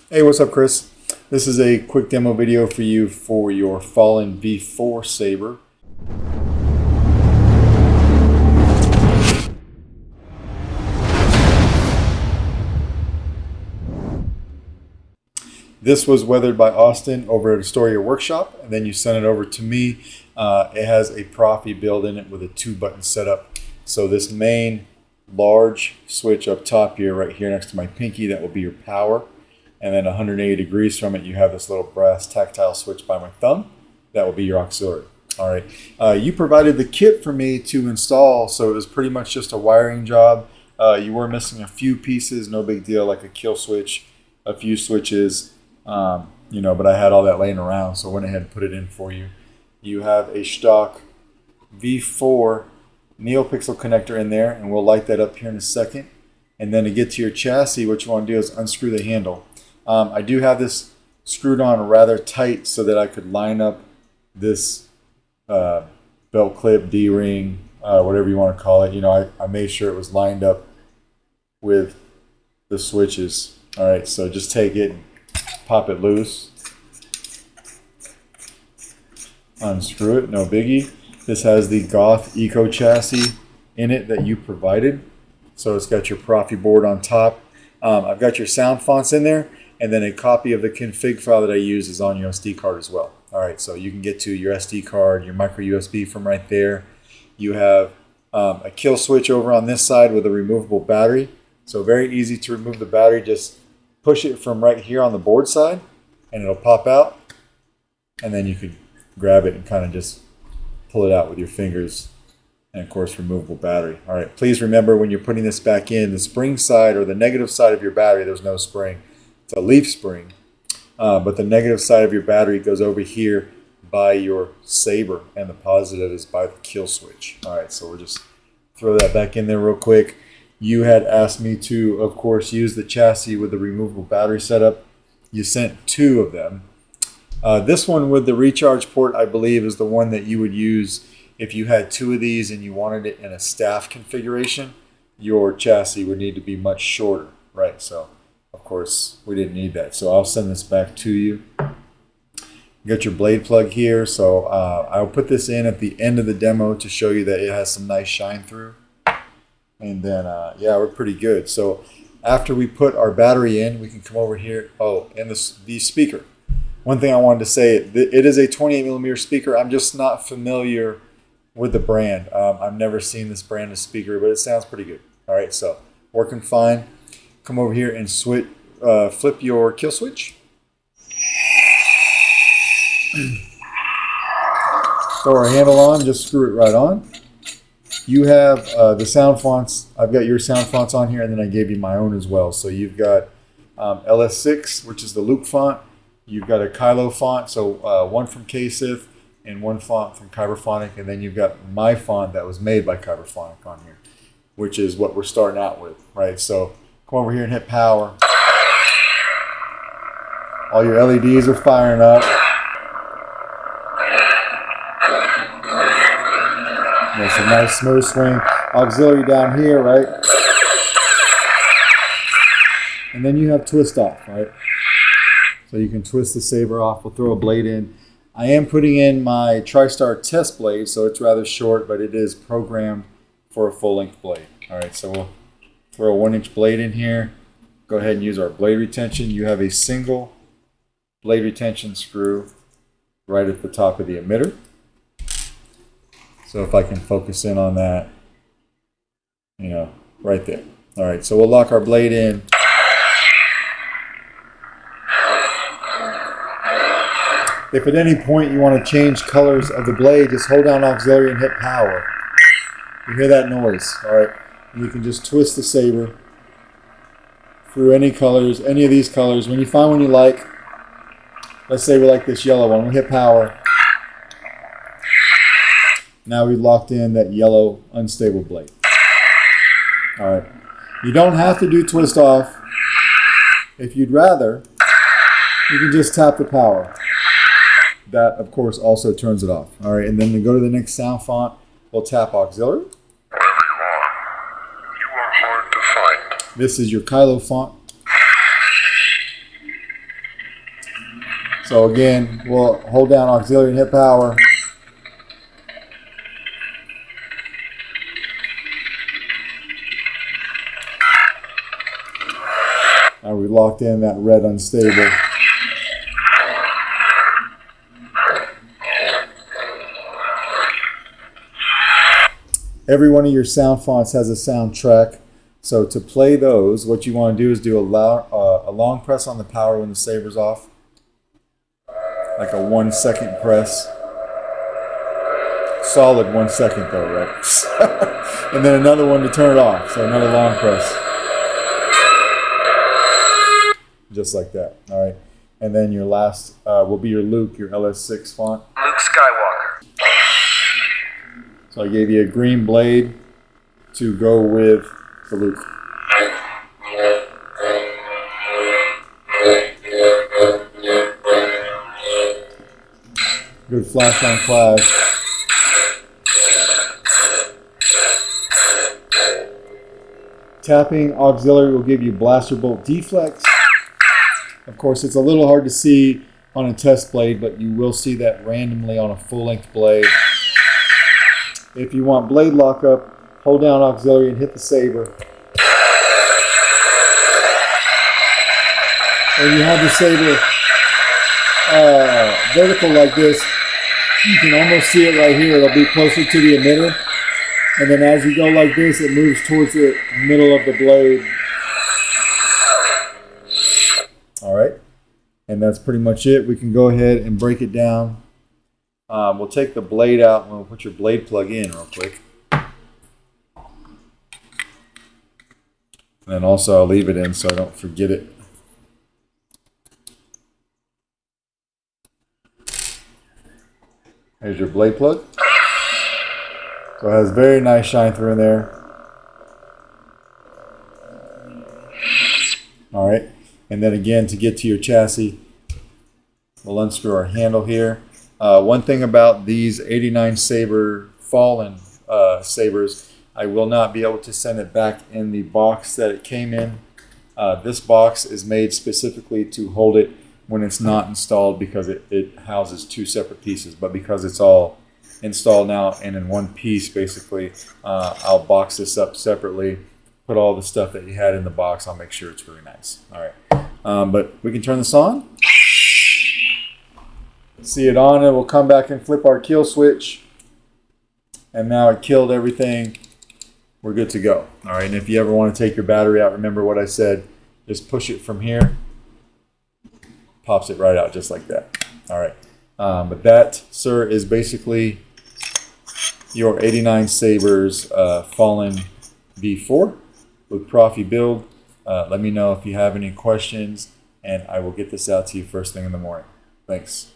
Hey, what's up, Chris? This is a quick demo video for you for your Fallen V4 Saber. This was weathered by Austin over at Astoria Workshop, and then you sent it over to me. It has a Proffie build in it with a 2-button setup. So this main large switch up top here, right here next to my pinky, that will be your power. And then 180 degrees from it, you have this little brass tactile switch by my thumb. That will be your auxiliary. All right. You provided the kit for me to install, so it was pretty much just a wiring job. You were missing a few pieces, no big deal, like a kill switch, a few switches, but I had all that laying around, so I went ahead and put it in for you. You have a stock V4 Neopixel connector in there, and we'll light that up here in a second. And then to get to your chassis, what you want to do is unscrew the handle. I do have this screwed on rather tight so that I could line up this belt clip, D-ring, whatever you want to call it. I made sure it was lined up with the switches. All right, so just take it and pop it loose. Unscrew it, no biggie. This has the Goth Eco chassis in it that you provided. So it's got your Proffie board on top. I've got your sound fonts in there, and then a copy of the config file that I use is on your SD card as well. All right, so you can get to your SD card, your micro USB from right there. You have a kill switch over on this side with a removable battery. So very easy to remove the battery. Just push it from right here on the board side, and it'll pop out. And then you could grab it and kind of just pull it out with your fingers. And of course, removable battery. All right, please remember when you're putting this back in, the spring side or the negative side of your battery, there's no spring. It's a leaf spring. But the negative side of your battery goes over here by your saber, and the positive is by the kill switch. All right, so we'll just throw that back in there real quick. You had asked me to, of course, use the chassis with the removable battery setup. You sent 2 of them. This one with the recharge port, I believe, is the one that you would use if you had 2 of these and you wanted it in a staff configuration. Your chassis would need to be much shorter, right? So, of course, we didn't need that. So I'll send this back to you. You got your blade plug here. So I'll put this in at the end of the demo to show you that it has some nice shine through. And then, yeah, we're pretty good. So after we put our battery in, we can come over here. Oh, and the speaker. One thing I wanted to say, it is a 28mm speaker. I'm just not familiar with the brand. I've never seen this brand of speaker, but it sounds pretty good. All right, so working fine. Come over here and flip your kill switch. Throw our handle on, just screw it right on. You have the sound fonts. I've got your sound fonts on here, and then I gave you my own as well. So you've got LS6, which is the Luke font. You've got a Kylo font, so one from Kestis and one font from Kyberphonic, and then you've got my font that was made by Kyberphonic on here, which is what we're starting out with, right? So come over here and hit power. All your LEDs are firing up. There's a nice smooth swing. Auxiliary down here, right? And then you have twist off, right? So you can twist the saber off. We'll throw a blade in. I am putting in my TriStar test blade, so it's rather short, but it is programmed for a full-length blade. All right, so we'll throw a 1-inch blade in here. Go ahead and use our blade retention. You have a single blade retention screw right at the top of the emitter. So if I can focus in on that, right there. All right, so we'll lock our blade in. If at any point you want to change colors of the blade, just hold down auxiliary and hit power. You hear that noise, all right? And you can just twist the saber through any colors, any of these colors. When you find one you like, let's say we like this yellow one, we hit power. Now we've locked in that yellow unstable blade. All right. You don't have to do twist off. If you'd rather, you can just tap the power. That, of course, also turns it off. All right, and then to go to the next sound font, we'll tap auxiliary. Wherever you are hard to find. This is your Kylo font. So again, we'll hold down auxiliary and hit power. Now we locked in that red unstable. Every one of your sound fonts has a soundtrack. So to play those, what you want to do is do a long press on the power when the saber's off. Like a 1 second press. Solid 1 second though, right? And then another one to turn it off. So another long press. Just like that. All right. And then your last will be your Luke, your LS6 font. Luke Skywalker. So I gave you a green blade to go with the Luke. Good flash on clash. Tapping auxiliary will give you blaster bolt deflex. Of course, it's a little hard to see on a test blade, but you will see that randomly on a full-length blade. If you want blade lockup, hold down auxiliary and hit the saber. When you have the saber vertical like this, you can almost see it right here. It'll be closer to the emitter. And then as you go like this, it moves towards the middle of the blade. All right. And that's pretty much it. We can go ahead and break it down. We'll take the blade out and we'll put your blade plug in real quick. And then also I'll leave it in so I don't forget it. Here's your blade plug. So it has very nice shine through in there. All right. And then again, to get to your chassis, we'll unscrew our handle here. One thing about these 89 Saber Fallen Sabers, I will not be able to send it back in the box that it came in. This box is made specifically to hold it when it's not installed because it houses two separate pieces. But because it's all installed now and in one piece, basically, I'll box this up separately, put all the stuff that you had in the box. I'll make sure it's really nice. All right, but we can turn this on. See it on, and we'll come back and flip our kill switch. And now it killed everything. We're good to go. All right, and if you ever want to take your battery out, remember what I said. Just push it from here. Pops it right out just like that. All right, but that, sir, is basically your 89 Sabers Fallen V4 with Proffie build. Let me know if you have any questions, and I will get this out to you first thing in the morning. Thanks.